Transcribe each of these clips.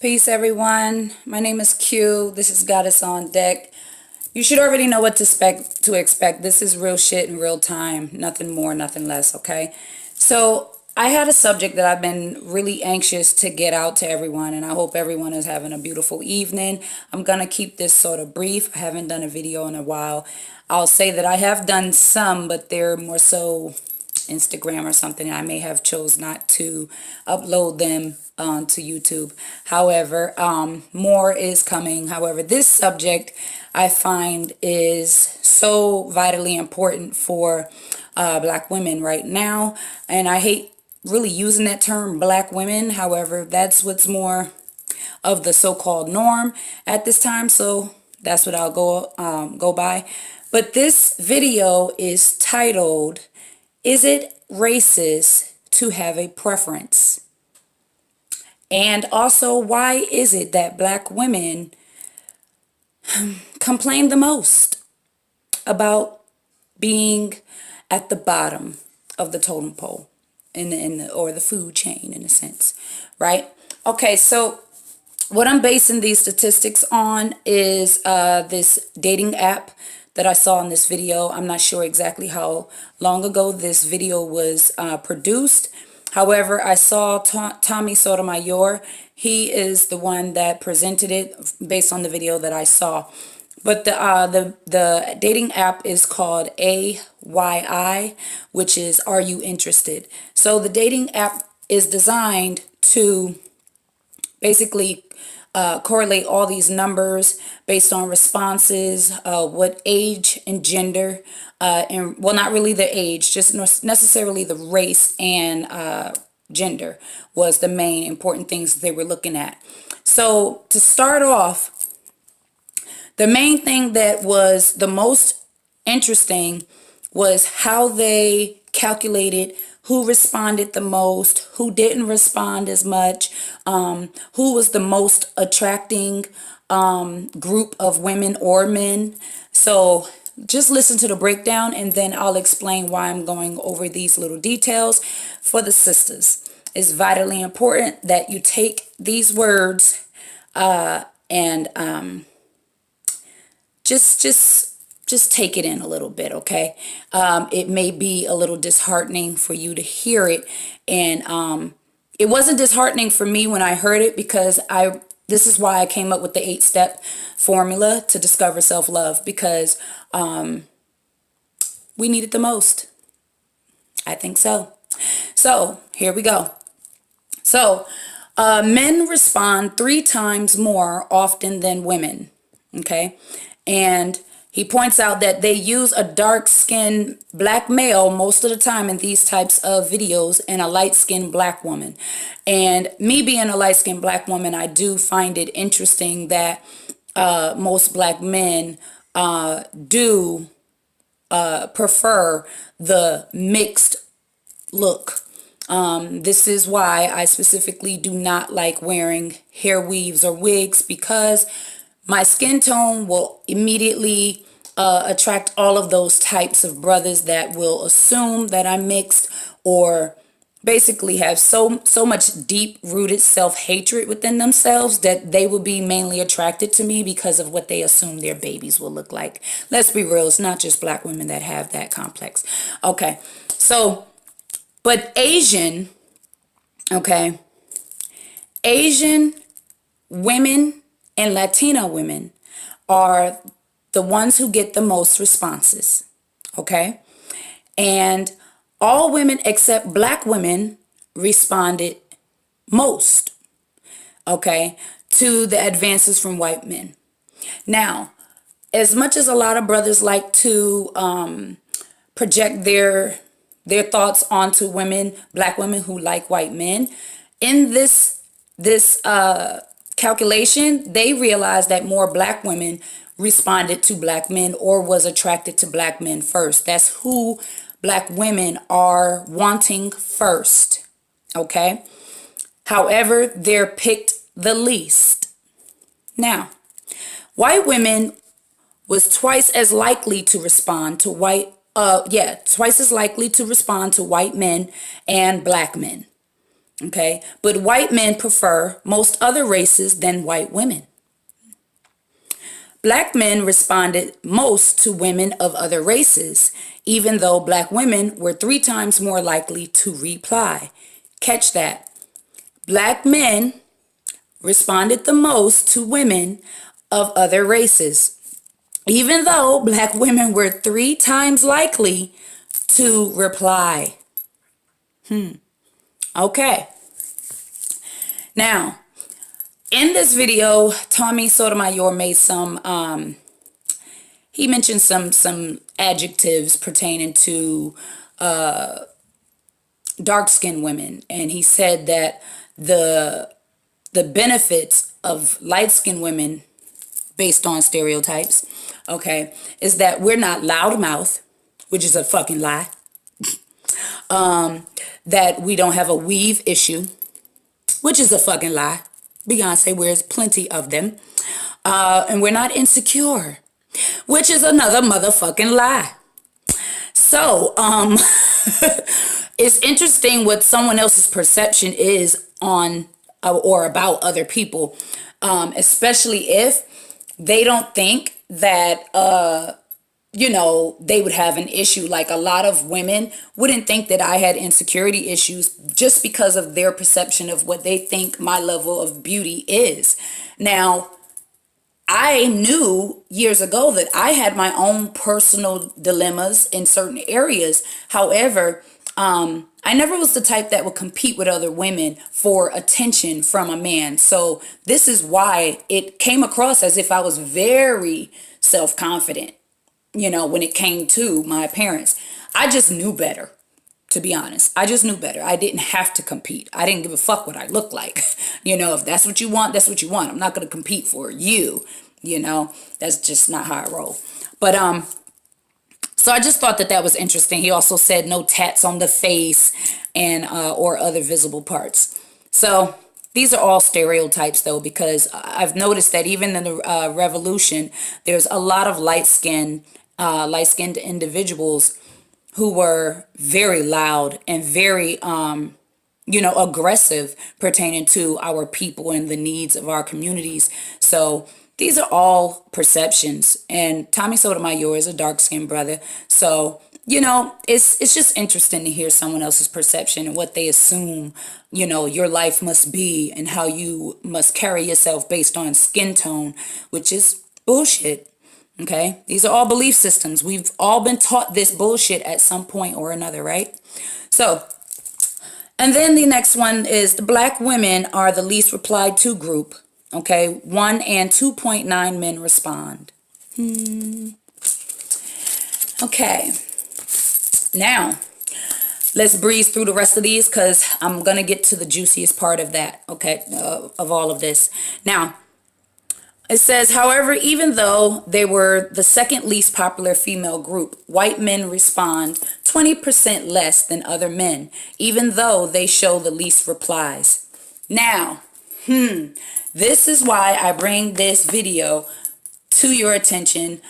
Peace, everyone. My name is Q. This is Goddess on Deck. You should already know what to expect. This is real shit in real time. Nothing more, nothing less, okay? So I had a subject that I've been really anxious to get out to everyone, and I hope everyone is having a beautiful evening. I'm going to keep this sort of brief. I haven't done a video in a while. I'll say that I have done some, but they're more so Instagram or something. I may have chose not to upload them to YouTube. However, more is coming. However, this subject I find is so vitally important for black women right now. And I hate really using that term black women. However, that's what's more of the so-called norm at this time. So that's what I'll go by. But this video is titled, "Is it racist to have a preference?" And also, why is it that black women complain the most about being at the bottom of the totem pole or the food chain in a sense, right? Okay, so what I'm basing these statistics on is this dating app that I saw in this video. I'm not sure exactly how long ago this video was produced. However, I saw Tommy Sotomayor. He is the one that presented it based on the video that I saw. But the dating app is called AYI, which is Are You Interested? So the dating app is designed to basically correlate all these numbers based on responses, what age and gender, and well, not really the age, just necessarily the race and gender was the main important things they were looking at. So to start off, the main thing that was the most interesting was how they calculated who responded the most, who didn't respond as much, who was the most attracting group of women or men. So just listen to the breakdown and then I'll explain why I'm going over these little details for the sisters. It's vitally important that you take these words and just take it in a little bit, okay? It may be a little disheartening for you to hear it, and it wasn't disheartening for me when I heard it because this is why I came up with the 8-step formula to discover self-love, because we need it the most. I think so. So here we go. So men respond 3 times more often than women, okay? And he points out that they use a dark-skinned black male most of the time in these types of videos and a light-skinned black woman. And me being a light-skinned black woman, I do find it interesting that most black men do prefer the mixed look. This is why I specifically do not like wearing hair weaves or wigs, because my skin tone will immediately attract all of those types of brothers that will assume that I'm mixed, or basically have so much deep-rooted self-hatred within themselves that they will be mainly attracted to me because of what they assume their babies will look like. Let's be real, it's not just black women that have that complex. Okay, so, but Asian women and Latina women are the ones who get the most responses, okay? And all women except black women responded most, okay, to the advances from white men. Now, as much as a lot of brothers like to project their thoughts onto women, black women who like white men, in this calculation, they realized that more black women responded to black men or was attracted to black men first. That's who black women are wanting first, okay? However, they're picked the least. Now, white women was twice as likely to respond to twice as likely to respond to white men and black men. Okay, but white men prefer most other races than white women. Black men responded most to women of other races, even though black women were 3 times more likely to reply. Catch that. Black men responded the most to women of other races, even though black women were 3 times likely to reply. Okay. Now, in this video, Tommy Sotomayor made he mentioned some adjectives pertaining to dark-skinned women, and he said that the benefits of light-skinned women, based on stereotypes, okay, is that we're not loudmouth, which is a fucking lie. That we don't have a weave issue, which is a fucking lie. Beyonce wears plenty of them. And we're not insecure, which is another motherfucking lie. So, it's interesting what someone else's perception is on or about other people, especially if they don't think that they would have an issue. Like, a lot of women wouldn't think that I had insecurity issues just because of their perception of what they think my level of beauty is. Now, I knew years ago that I had my own personal dilemmas in certain areas. However, I never was the type that would compete with other women for attention from a man. So this is why it came across as if I was very self-confident, when it came to my appearance. I just knew better, to be honest. I just knew better. I didn't have to compete. I didn't give a fuck what I looked like. If that's what you want, that's what you want. I'm not going to compete for you. That's just not how I roll. But, so I just thought that was interesting. He also said no tats on the face and, or other visible parts. So these are all stereotypes, though, because I've noticed that even in the revolution, there's a lot of light-skinned individuals who were very loud and very, aggressive pertaining to our people and the needs of our communities. So these are all perceptions. And Tommy Sotomayor is a dark-skinned brother. So, it's just interesting to hear someone else's perception and what they assume, your life must be and how you must carry yourself based on skin tone, which is bullshit. Okay, these are all belief systems. We've all been taught this bullshit at some point or another, right? So, and then the next one is the black women are the least replied to group. Okay, 1 and 2.9 men respond. Okay, now let's breeze through the rest of these because I'm gonna get to the juiciest part of that. Okay, of all of this. Now, it says, however, even though they were the second least popular female group, white men respond 20% less than other men, even though they show the least replies. Now, this is why I bring this video to your attention.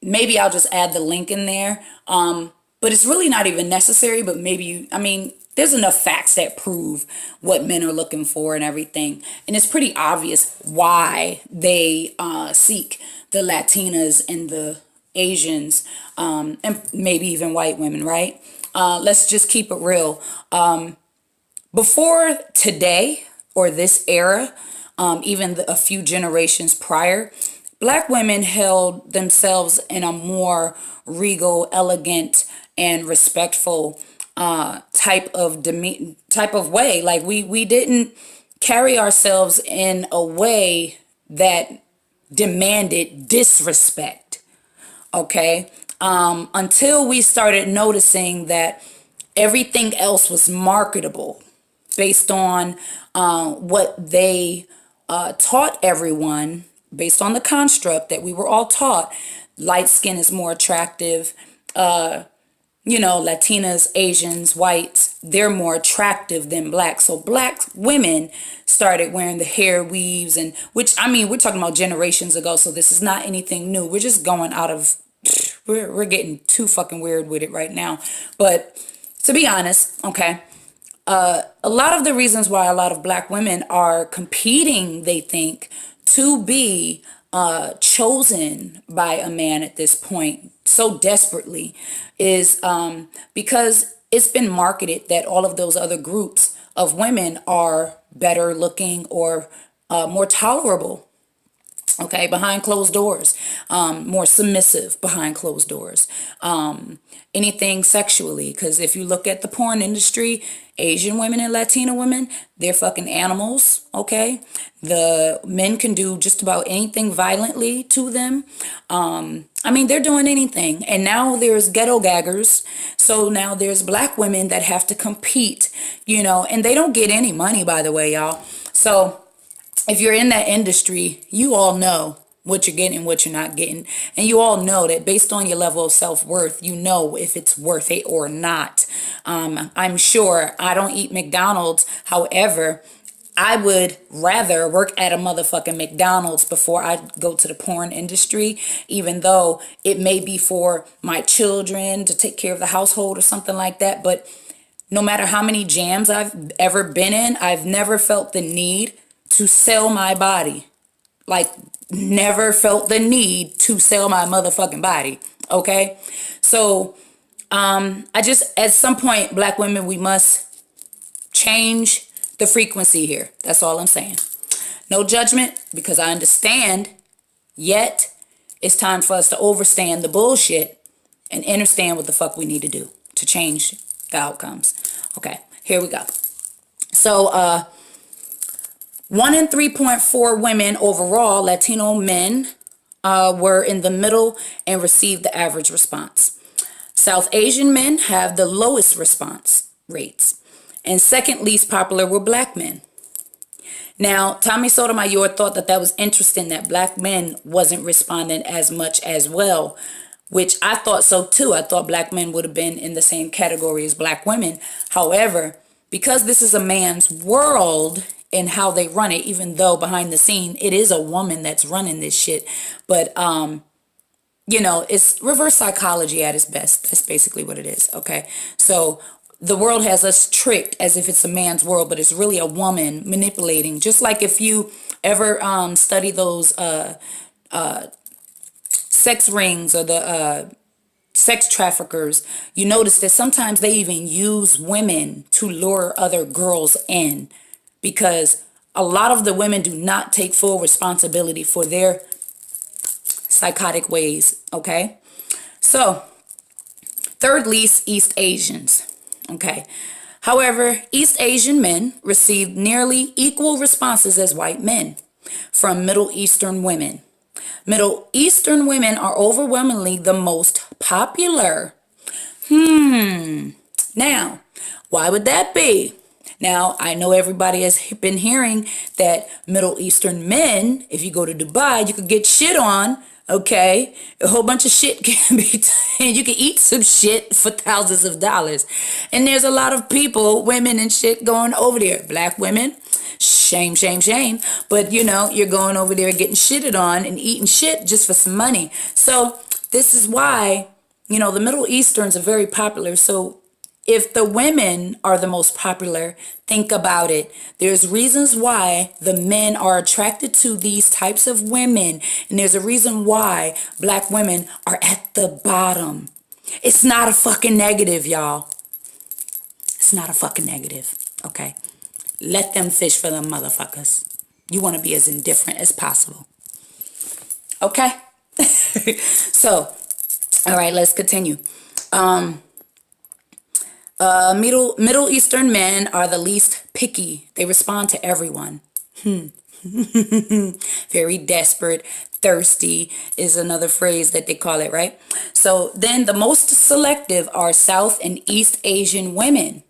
Maybe I'll just add the link in there. But it's really not even necessary, but maybe there's enough facts that prove what men are looking for and everything. And it's pretty obvious why they seek the Latinas and the Asians, and maybe even white women, right? Let's just keep it real. Before today or this era, even a few generations prior, black women held themselves in a more regal, elegant, and respectful type of way. Like we didn't carry ourselves in a way that demanded disrespect. Okay, until we started noticing that everything else was marketable based on what they taught everyone, based on the construct that we were all taught. Light skin is more attractive. Latinas, Asians, whites, they're more attractive than black. So black women started wearing the hair weaves, and we're talking about generations ago. So this is not anything new. We're just going out of, we're getting too fucking weird with it right now. But to be honest, okay, a lot of the reasons why a lot of black women are competing, they think, to be chosen by a man at this point so desperately is because it's been marketed that all of those other groups of women are better looking or more tolerable, okay, behind closed doors, more submissive behind closed doors, anything sexually, because if you look at the porn industry, Asian women and Latina women, they're fucking animals, okay? The men can do just about anything violently to them. I mean, they're doing anything. And now there's ghetto gaggers. So now there's black women that have to compete, and they don't get any money, by the way, y'all. So if you're in that industry, you all know what you're getting and what you're not getting. And you all know that based on your level of self-worth, you know if it's worth it or not. I'm sure I don't eat McDonald's. However, I would rather work at a motherfucking McDonald's before I go to the porn industry, even though it may be for my children to take care of the household or something like that. But no matter how many jams I've ever been in, I've never felt the need to sell my body. Like, never felt the need to sell my motherfucking body. Okay? So, I just, at some point, black women, we must change the frequency here. That's all I'm saying. No judgment, because I understand, yet it's time for us to overstand the bullshit and understand what the fuck we need to do to change the outcomes. Okay, here we go. So, 1 in 3.4 women overall, Latino men, were in the middle and received the average response. South Asian men have the lowest response rates. And second least popular were black men. Now, Tommy Sotomayor thought that was interesting that black men wasn't responding as much as well, which I thought so too. I thought black men would have been in the same category as black women. However, because this is a man's world and how they run it, even though behind the scene it is a woman that's running this shit, but it's reverse psychology at its best. That's basically what it is. Okay, so the world has us tricked as if it's a man's world, but it's really a woman manipulating. Just like if you ever study those sex rings or the sex traffickers, you notice that sometimes they even use women to lure other girls in, because a lot of the women do not take full responsibility for their psychotic ways, okay? So, third least, East Asians, okay? However, East Asian men received nearly equal responses as white men from Middle Eastern women. Middle Eastern women are overwhelmingly the most popular. Now, why would that be? Now, I know everybody has been hearing that Middle Eastern men, if you go to Dubai, you could get shit on, okay? A whole bunch of shit can be, and you can eat some shit for thousands of dollars. And there's a lot of people, women and shit going over there. Black women, shame, shame, shame. But, you're going over there getting shitted on and eating shit just for some money. So this is why, the Middle Easterns are very popular. So if the women are the most popular, think about it. There's reasons why the men are attracted to these types of women. And there's a reason why black women are at the bottom. It's not a fucking negative, y'all. It's not a fucking negative, okay? Let them fish for them motherfuckers. You want to be as indifferent as possible. Okay? So, all right, let's continue. Middle Eastern men are the least picky. They respond to everyone. Very desperate, thirsty is another phrase that they call it, right? So then the most selective are South and East Asian women.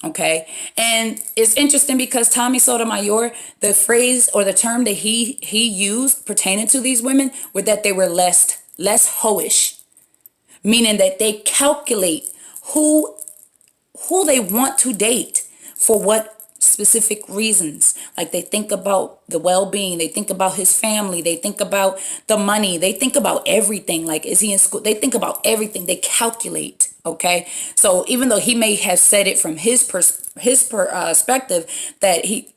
Okay, and it's interesting because Tommy Sotomayor, the phrase or the term that he used pertaining to these women were that they were less hoish, meaning that they calculate who they want to date for what specific reasons. Like they think about the well-being, they think about his family, they think about the money, they think about everything. Like, is he in school? They think about everything. They calculate. Okay, so even though he may have said it from his perspective, that he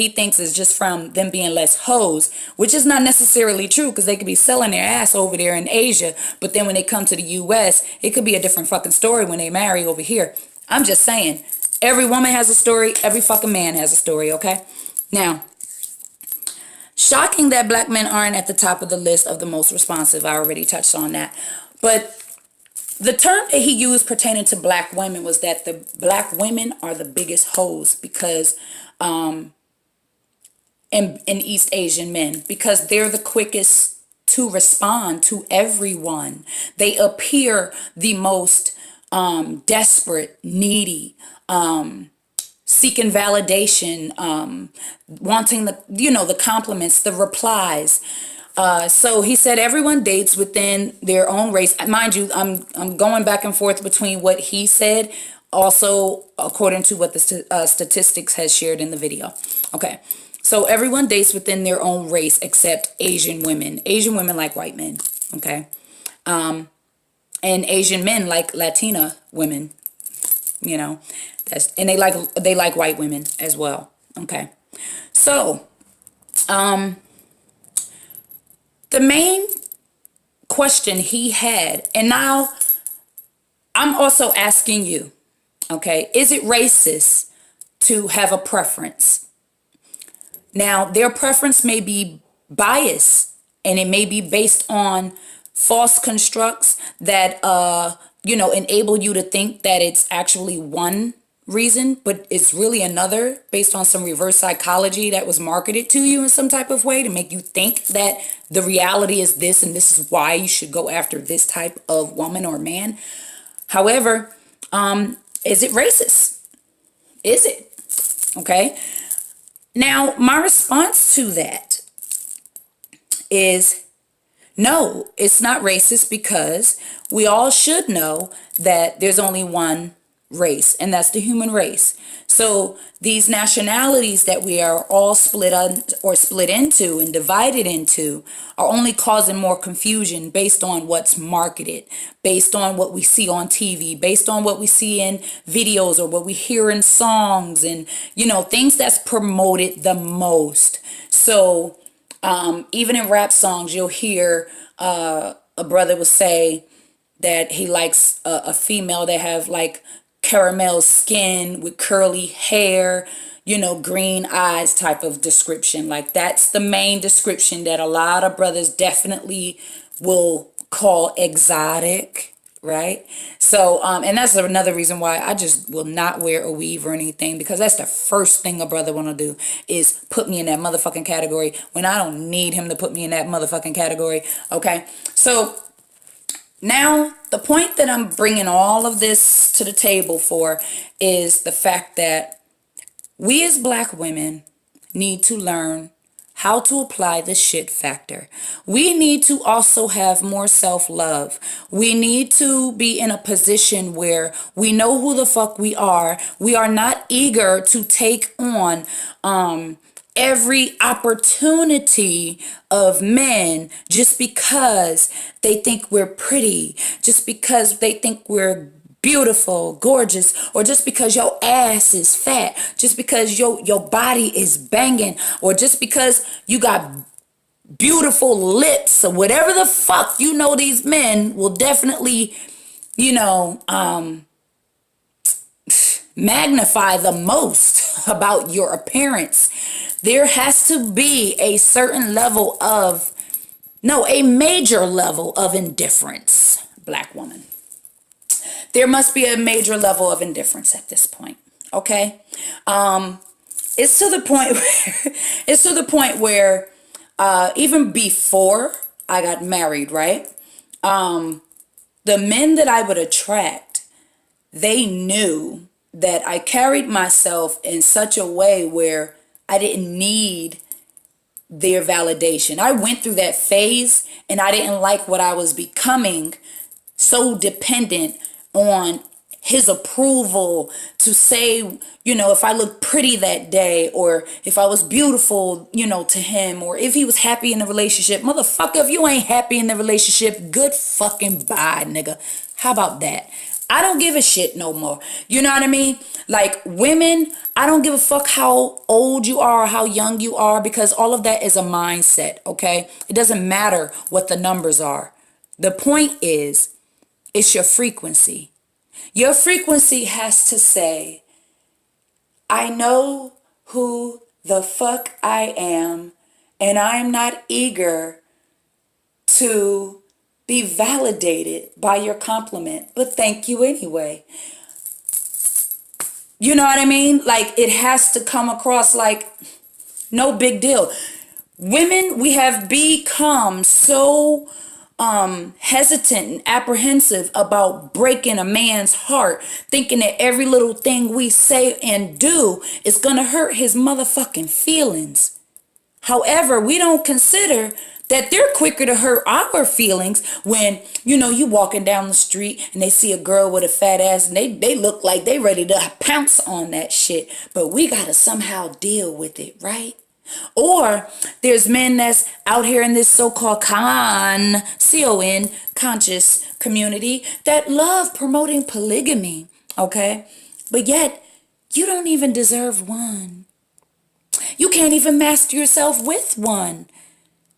thinks is just from them being less hoes, which is not necessarily true, because they could be selling their ass over there in Asia, but then when they come to the US, it could be a different fucking story when they marry over here. I'm just saying, every woman has a story, every fucking man has a story, okay? Now, shocking that black men aren't at the top of the list of the most responsive. I already touched on that. But the term that he used pertaining to black women was that the black women are the biggest hoes because in East Asian men, because they're the quickest to respond to everyone. They appear the most desperate, needy, seeking validation, wanting the compliments, the replies. So he said everyone dates within their own race. Mind you, I'm going back and forth between what he said, also according to what the statistics has shared in the video. Okay, so everyone dates within their own race except Asian women. Asian women like white men. Okay, and Asian men like Latina women. And they like white women as well. Okay, so the main question he had, and now I'm also asking you, okay, is it racist to have a preference? Now, their preference may be biased, and it may be based on false constructs that, enable you to think that it's actually one reason, but it's really another, based on some reverse psychology that was marketed to you in some type of way to make you think that the reality is this and this is why you should go after this type of woman or man. However, is it racist? Is it? Okay. Now, my response to that is no, it's not racist, because we all should know that there's only one race, and that's the human race. So these nationalities that we are all split into and divided into are only causing more confusion based on what's marketed, based on what we see on TV, based on what we see in videos or what we hear in songs, and things that's promoted the most. So even in rap songs, you'll hear a brother will say that he likes a female that have like caramel skin with curly hair, green eyes type of description. Like, that's the main description that a lot of brothers definitely will call exotic, right? So, and that's another reason why I just will not wear a weave or anything, because that's the first thing a brother want to do is put me in that motherfucking category when I don't need him to put me in that motherfucking category. Okay, so now, the point that I'm bringing all of this to the table for is the fact that we as black women need to learn how to apply the shit factor. We need to also have more self-love. We need to be in a position where we know who the fuck we are. We are not eager to take on every opportunity of men just because they think we're pretty, just because they think we're beautiful, gorgeous, or just because your ass is fat, just because your body is banging, or just because you got beautiful lips, or whatever the fuck. These men will definitely magnify the most about your appearance. There has to be a certain level of, a major level of indifference, black woman. There must be a major level of indifference at this point. Okay? It's to the point where even before I got married, right? The men that I would attract, they knew that I carried myself in such a way where I didn't need their validation. I went through that phase and I didn't like what I was becoming, so dependent on his approval, to say, if I look pretty that day, or if I was beautiful, to him, or if he was happy in the relationship. Motherfucker, if you ain't happy in the relationship, good fucking bye, nigga. How about that? I don't give a shit no more. You know what I mean? Like, women, I don't give a fuck how old you are or how young you are, because all of that is a mindset, okay? It doesn't matter what the numbers are. The point is, it's your frequency. Your frequency has to say, I know who the fuck I am, and I'm not eager to be validated by your compliment, but thank you anyway. You know what I mean? Like, it has to come across like no big deal. Women, we have become so hesitant and apprehensive about breaking a man's heart, thinking that every little thing we say and do is gonna hurt his motherfucking feelings. However, we don't consider that they're quicker to hurt our feelings when, you walking down the street and they see a girl with a fat ass and they look like they ready to pounce on that shit. But we gotta somehow deal with it, right? Or there's men that's out here in this so-called C-O-N, conscious community that love promoting polygamy, okay? But yet, you don't even deserve one. You can't even master yourself with one.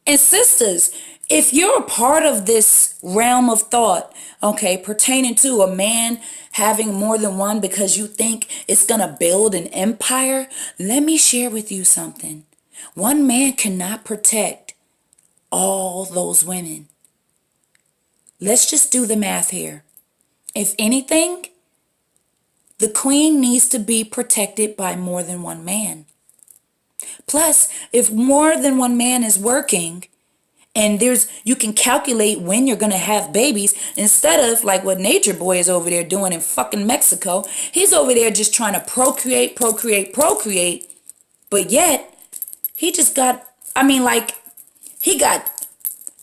And sisters, if you're a part of this realm of thought, okay, pertaining to a man having more than one because you think it's gonna build an empire, let me share with you something. One man cannot protect all those women. Let's just do the math here. If anything, the queen needs to be protected by more than one man. Plus, if more than one man is working, and you can calculate when you're going to have babies, instead of like what Nature Boy is over there doing in fucking Mexico. He's over there just trying to procreate. But yet, he just got,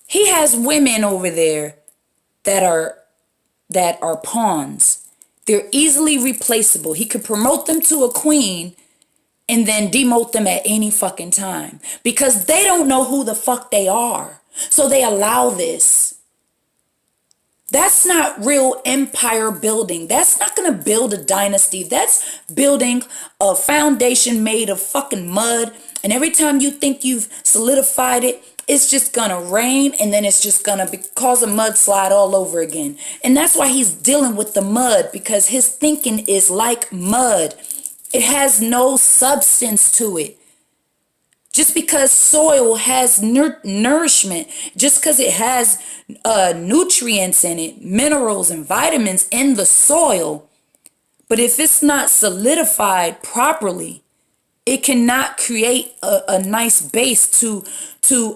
he has women over there that are pawns. They're easily replaceable. He could promote them to a queen and then demote them at any fucking time because they don't know who the fuck they are. So they allow this. That's not real empire building. That's not going to build a dynasty. That's building a foundation made of fucking mud. And every time you think you've solidified it, it's just going to rain and then it's just going to cause a mudslide all over again. And that's why he's dealing with the mud, because his thinking is like mud. It has no substance to it. Just because soil has nourishment, just because it has nutrients in it, minerals and vitamins in the soil, but if it's not solidified properly, it cannot create a nice base to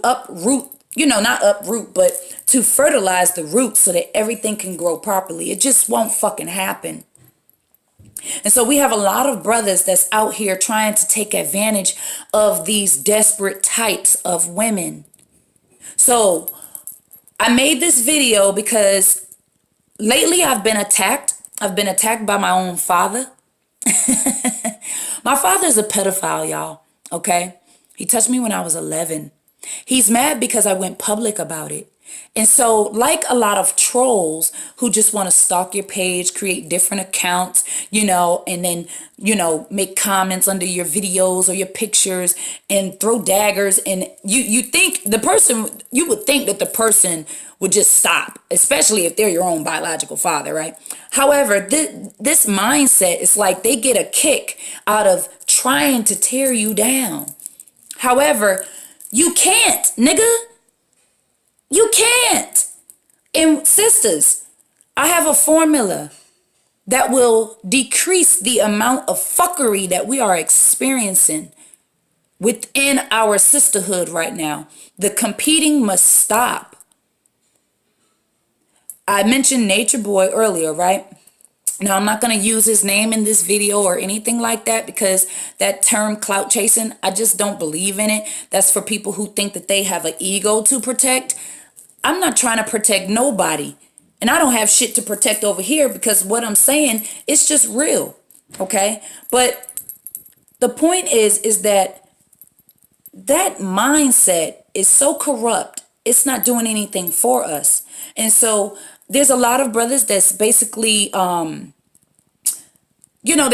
uproot, not uproot, but to fertilize the roots so that everything can grow properly. It just won't fucking happen. And so we have a lot of brothers that's out here trying to take advantage of these desperate types of women. So I made this video because lately I've been attacked. I've been attacked by my own father. My father's a pedophile, y'all. Okay? He touched me when I was 11. He's mad because I went public about it. And so, like a lot of trolls who just want to stalk your page, create different accounts, and then, make comments under your videos or your pictures and throw daggers. And you would think that the person would just stop, especially if they're your own biological father, right? However, this mindset is like they get a kick out of trying to tear you down. However, you can't, nigga. You can't. And sisters, I have a formula that will decrease the amount of fuckery that we are experiencing within our sisterhood right now. The competing must stop. I mentioned Nature Boy earlier, right? Now, I'm not going to use his name in this video or anything like that because that term clout chasing, I just don't believe in it. That's for people who think that they have an ego to protect. I'm not trying to protect nobody. And I don't have shit to protect over here because what I'm saying is just real. Okay? But the point is that that mindset is so corrupt. It's not doing anything for us. And so there's a lot of brothers that's basically they're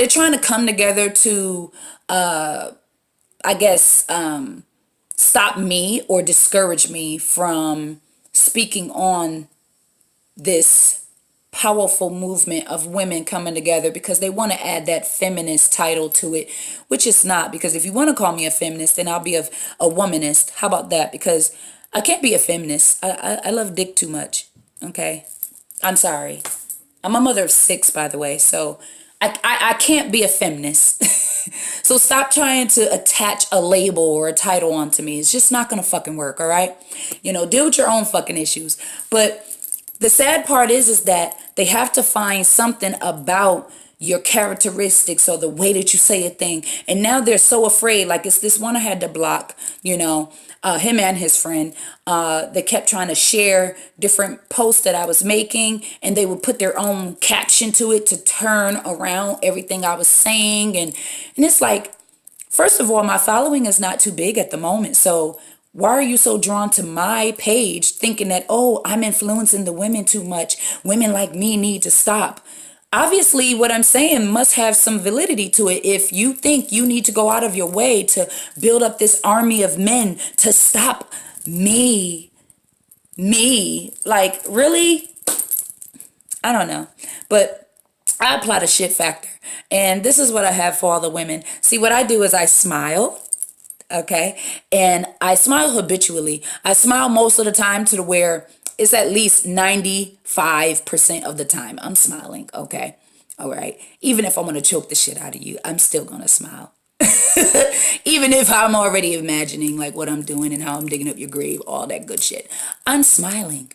trying to come together to I guess stop me or discourage me from speaking on this powerful movement of women coming together because they want to add that feminist title to it, which it's not. Because if you want to call me a feminist, then I'll be a womanist. How about that? Because I can't be a feminist. I love dick too much. Okay, I'm sorry. I'm a mother of 6, by the way, so I can't be a feminist. So stop trying to attach a label or a title onto me. It's just not gonna fucking work, all right? Deal with your own fucking issues. But the sad part is that they have to find something about your characteristics or the way that you say a thing. And now they're so afraid. Like it's this one I had to block, him and his friend. They kept trying to share different posts that I was making, and they would put their own caption to it to turn around everything I was saying. And it's like, first of all, my following is not too big at the moment. So why are you so drawn to my page thinking that, oh, I'm influencing the women too much? Women like me need to stop. Obviously, what I'm saying must have some validity to it. If you think you need to go out of your way to build up this army of men to stop me, like, really? I don't know. But I apply the shit factor. And this is what I have for all the women. See, what I do is I smile. Okay. And I smile habitually. I smile most of the time to the where it's at least 95% of the time I'm smiling. Okay. All right. Even if I want to choke the shit out of you, I'm still going to smile. Even if I'm already imagining like what I'm doing and how I'm digging up your grave, all that good shit. I'm smiling.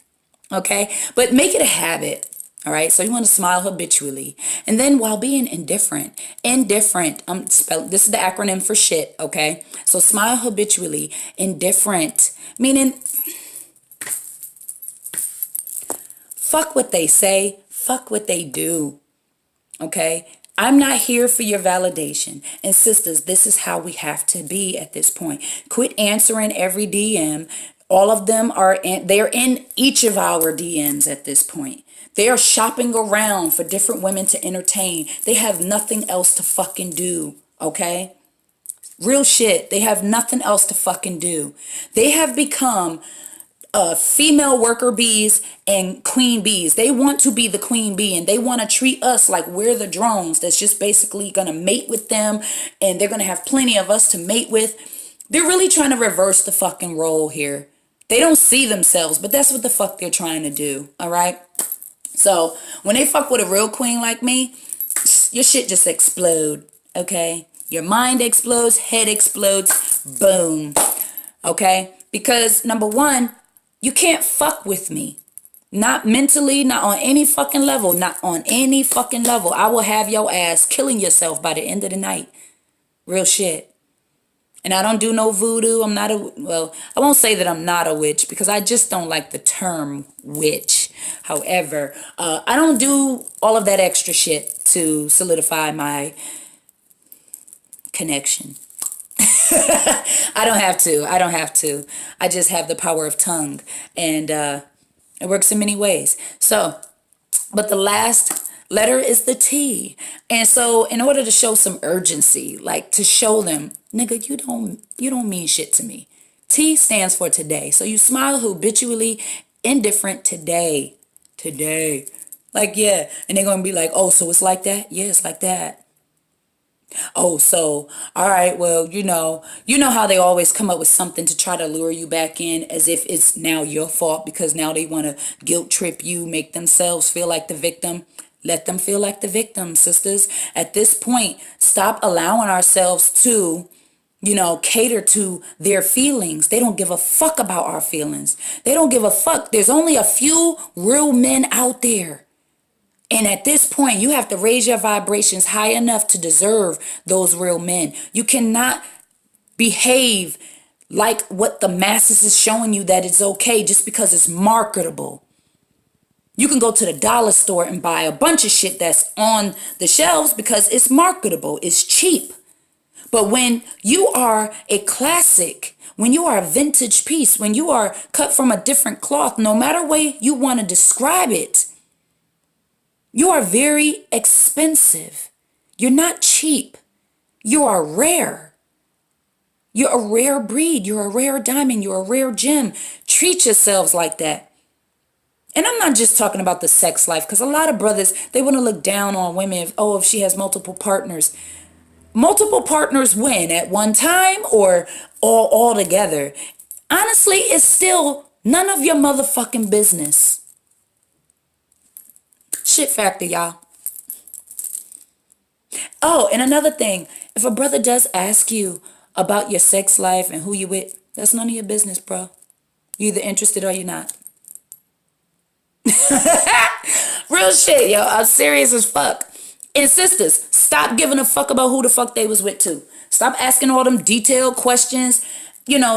Okay. But make it a habit. All right, so you want to smile habitually. And then while being indifferent, this is the acronym for shit, okay? So smile habitually, indifferent, meaning fuck what they say, fuck what they do, okay? I'm not here for your validation. And sisters, this is how we have to be at this point. Quit answering every DM. All of them they're in each of our DMs at this point. They are shopping around for different women to entertain. They have nothing else to fucking do, okay? Real shit. They have nothing else to fucking do. They have become female worker bees and queen bees. They want to be the queen bee and they want to treat us like we're the drones that's just basically going to mate with them, and they're going to have plenty of us to mate with. They're really trying to reverse the fucking role here. They don't see themselves, but that's what the fuck they're trying to do, all right? So when they fuck with a real queen like me, your shit just explode, okay? Your mind explodes, head explodes, boom, okay? Because number one, you can't fuck with me. Not mentally, not on any fucking level, not on any fucking level. I will have your ass killing yourself by the end of the night. Real shit. And I don't do no voodoo. I won't say that I'm not a witch because I just don't like the term witch. However, I don't do all of that extra shit to solidify my connection. I don't have to. I just have the power of tongue, and it works in many ways. So, but the last letter is the T. And so in order to show some urgency, like to show them, nigga, you don't mean shit to me. T stands for today. So you smile habitually, indifferent today. Today. Like, yeah. And they're going to be like, oh, so it's like that? Yeah, it's like that. Oh, so, all right, well, you know how they always come up with something to try to lure you back in as if it's now your fault because now they want to guilt trip you, make themselves feel like the victim. Let them feel like the victim, sisters. At this point, stop allowing ourselves to, cater to their feelings. They don't give a fuck about our feelings. They don't give a fuck. There's only a few real men out there. And at this point, you have to raise your vibrations high enough to deserve those real men. You cannot behave like what the masses is showing you that it's okay just because it's marketable. You can go to the dollar store and buy a bunch of shit that's on the shelves because it's marketable, it's cheap. But when you are a classic, when you are a vintage piece, when you are cut from a different cloth, no matter way you want to describe it, you are very expensive. You're not cheap. You are rare. You're a rare breed. You're a rare diamond. You're a rare gem. Treat yourselves like that. And I'm not just talking about the sex life, because a lot of brothers, they want to look down on women. If she has multiple partners. Multiple partners when? At one time or all together? Honestly, it's still none of your motherfucking business. Shit factor, y'all. Oh, and another thing. If a brother does ask you about your sex life and who you with, that's none of your business, bro. You either interested or you're not. Real shit, yo. I'm serious as fuck. And sisters, stop giving a fuck about who the fuck they was with too. Stop asking all them detailed questions,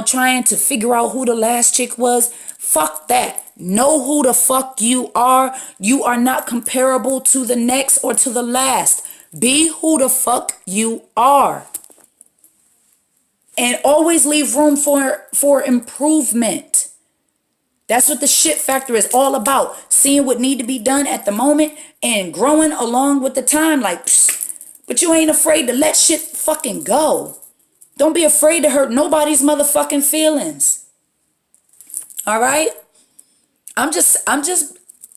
trying to figure out who the last chick was. Fuck that. Know who the fuck you are. You are not comparable to the next or to the last. Be who the fuck you are. And always leave room for improvement. That's what the shit factor is all about. Seeing what need to be done at the moment and growing along with the time. But you ain't afraid to let shit fucking go. Don't be afraid to hurt nobody's motherfucking feelings. All right? I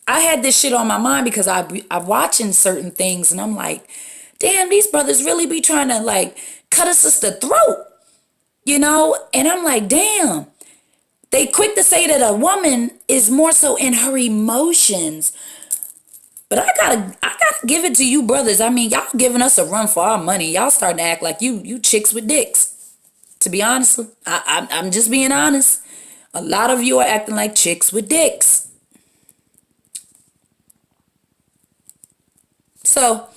had this shit on my mind because I'm watching certain things and I'm like, damn, these brothers really be trying to cut a sister throat, And I'm like, damn. They quick to say that a woman is more so in her emotions. But I gotta give it to you brothers. I mean, y'all giving us a run for our money. Y'all starting to act like you chicks with dicks. To be honest, I'm just being honest. A lot of you are acting like chicks with dicks. So,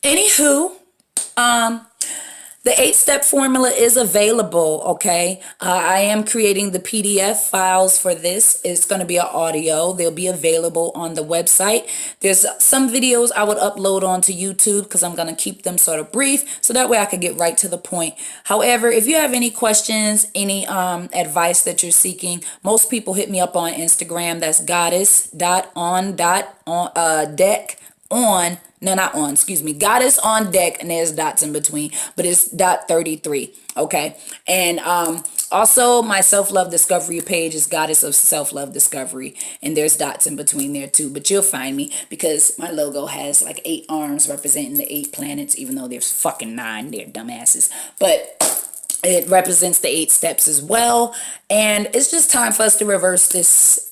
anywho, the 8-step formula is available, okay? I am creating the PDF files for this. It's going to be an audio. They'll be available on the website. There's some videos I would upload onto YouTube because I'm going to keep them sort of brief so that way I could get right to the point. However, if you have any questions, any advice that you're seeking, most people hit me up on Instagram. That's goddess on deck, and there's dots in between, but it's .33. Okay. And also my self-love discovery page is Goddess of Self-Love Discovery, and there's dots in between there too, but you'll find me because my logo has 8 arms representing the 8 planets, even though there's fucking 9. They're dumbasses, but it represents the 8 steps as well. And it's just time for us to reverse this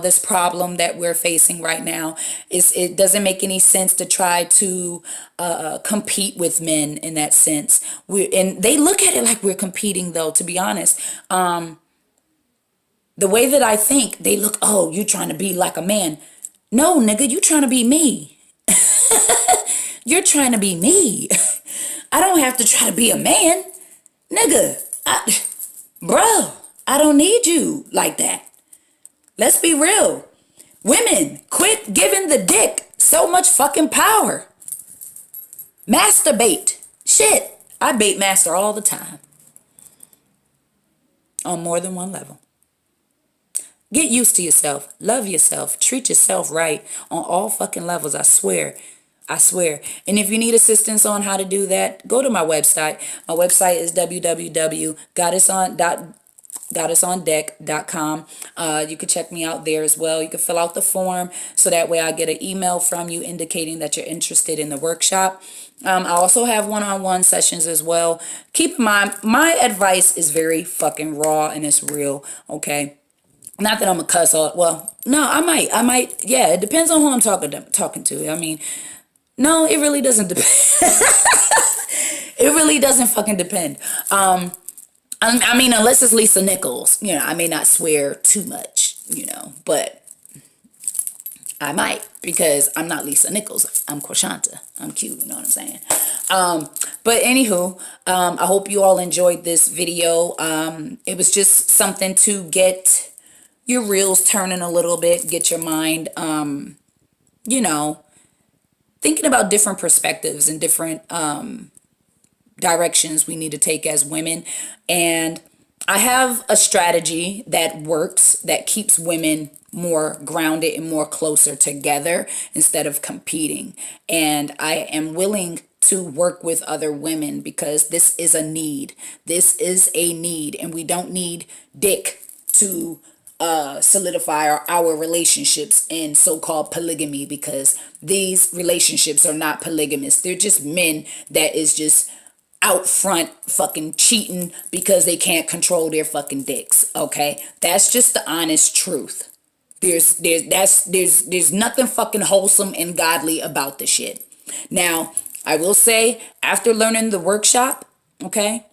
this problem that we're facing right now. It doesn't make any sense to try to compete with men in that sense. And they look at it like we're competing, though, to be honest. The way that I think, they look, oh, you trying to be like a man. No, nigga, you trying to be me. You're trying to be me. I don't have to try to be a man. Nigga, bro, I don't need you like that. Let's be real. Women, quit giving the dick so much fucking power. Masturbate. Shit. I bait master all the time. On more than one level. Get used to yourself. Love yourself. Treat yourself right on all fucking levels. I swear. And if you need assistance on how to do that, go to my website. My website is www.goddessondeck.com. You can check me out there as well. You can fill out the form so that way I get an email from you indicating that you're interested in the workshop. I also have one-on-one sessions as well. Keep in mind, my advice is very fucking raw and it's real, okay? Not that I'm a cuss or, well, no, I might, yeah, it depends on who I'm talking to. I mean, no, it really doesn't depend. It really doesn't fucking depend. I mean, unless it's Lisa Nichols, I may not swear too much, but I might because I'm not Lisa Nichols. I'm Korshanta. I'm cute, you know what I'm saying? But anywho, I hope you all enjoyed this video. It was just something to get your reels turning a little bit, get your mind, you know, thinking about different perspectives and different directions we need to take as women. And I have a strategy that works, that keeps women more grounded and more closer together instead of competing. And I am willing to work with other women because this is a need. This is a need, and we don't need dick to solidify our relationships in so-called polygamy, because these relationships are not polygamous. They're just men that is just out front fucking cheating because they can't control their fucking dicks. Okay, that's just the honest truth. There's nothing fucking wholesome and godly about the shit. Now, I will say, after learning the workshop, okay,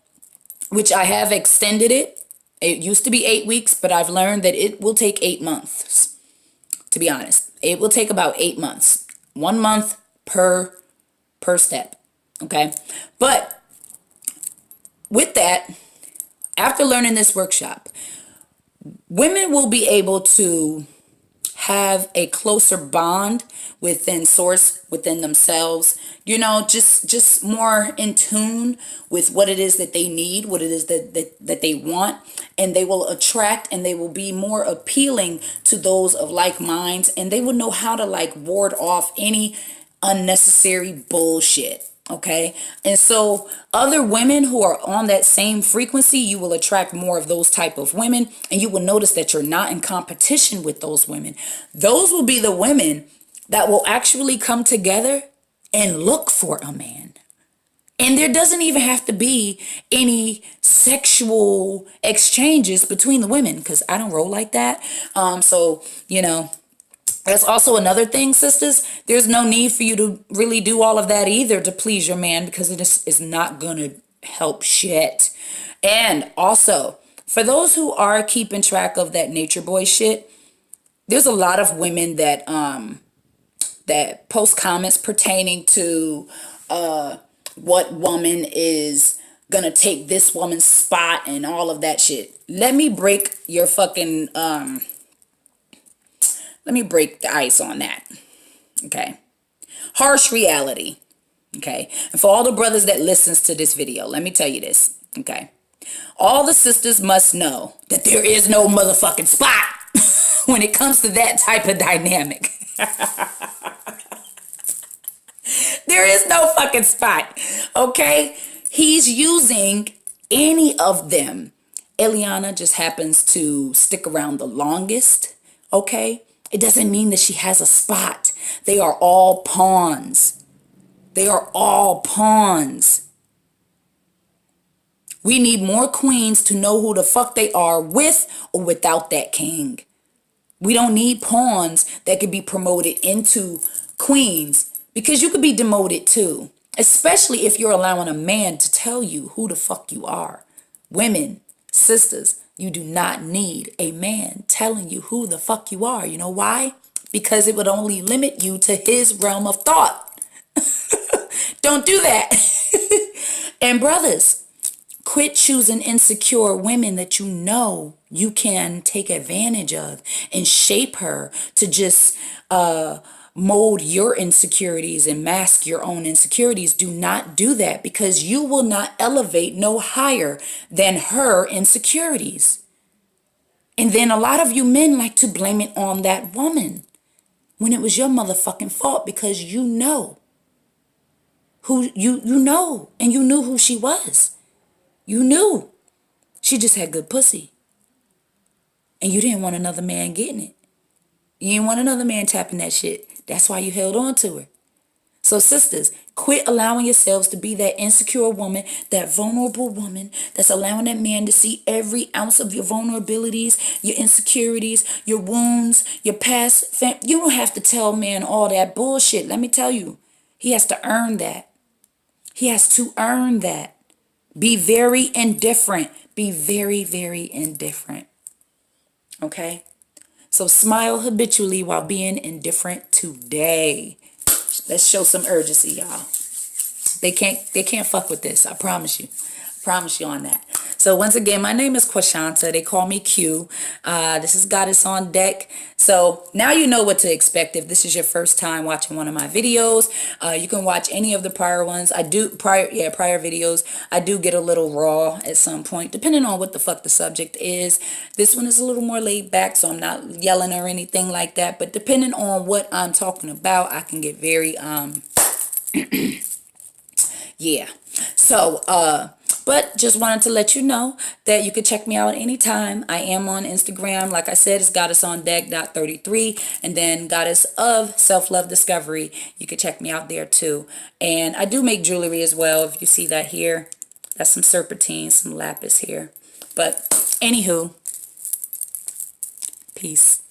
which I have extended it. It used to be 8 weeks, but I've learned that it will take 8 months. To be honest, it will take about 8 months. 1 month per step. Okay, but with that, after learning this workshop, women will be able to have a closer bond within source, within themselves, you know, just more in tune with what it is that they need, what it is that they want, and they will attract and they will be more appealing to those of like minds, and they will know how to like ward off any unnecessary bullshit. Okay. And so other women who are on that same frequency, you will attract more of those type of women, and you will notice that you're not in competition with those women. Those will be the women that will actually come together and look for a man. And there doesn't even have to be any sexual exchanges between the women, because I don't roll like that. So, you know, that's also another thing, sisters. There's no need for you to really do all of that either to please your man, because it is not going to help shit. And also, for those who are keeping track of that nature boy shit, there's a lot of women that that post comments pertaining to what woman is gonna take this woman's spot and all of that shit. Let me break your fucking let me break the ice on that. Okay. Harsh reality. Okay. And for all the brothers that listens to this video, let me tell you this. Okay. All the sisters must know that there is no motherfucking spot when it comes to that type of dynamic. There is no fucking spot. Okay. He's using any of them. Eliana just happens to stick around the longest. Okay. It doesn't mean that she has a spot. They are all pawns. They are all pawns. We need more queens to know who the fuck they are with or without that king. We don't need pawns that could be promoted into queens, because you could be demoted too, especially if you're allowing a man to tell you who the fuck you are. Women, sisters, you do not need a man telling you who the fuck you are. You know why? Because it would only limit you to his realm of thought. Don't do that. And brothers, quit choosing insecure women that you know you can take advantage of and shape her to just mold your insecurities and mask your own insecurities. Do not do that, because you will not elevate no higher than her insecurities. And then a lot of you men like to blame it on that woman when it was your motherfucking fault, because you know who you know, and you knew who she was. You knew she just had good pussy, and you didn't want another man getting it. You didn't want another man tapping that shit. That's why you held on to her. So sisters, quit allowing yourselves to be that insecure woman, that vulnerable woman that's allowing that man to see every ounce of your vulnerabilities, your insecurities, your wounds, your past. You don't have to tell man all that bullshit. Let me tell you, he has to earn that. He has to earn that. Be very indifferent. Be very, very indifferent. Okay? So smile habitually while being indifferent today. Let's show some urgency, y'all. They can't fuck with this. I promise you. Promise you on that. So once again, my name is Quashanta. They call me Q. This is Goddess on Deck. So now you know what to expect if this is your first time watching one of my videos. You can watch any of the prior ones. I do prior videos. I do get a little raw at some point, depending on what the fuck the subject is. This one is a little more laid back, so I'm not yelling or anything like that. But depending on what I'm talking about, I can get very yeah. So but just wanted to let you know that you could check me out anytime. I am on Instagram. Like I said, it's goddessondeck.33, and then Goddess of Self-Love Discovery. You could check me out there too. And I do make jewelry as well. If you see that here, that's some serpentine, some lapis here. But anywho, peace.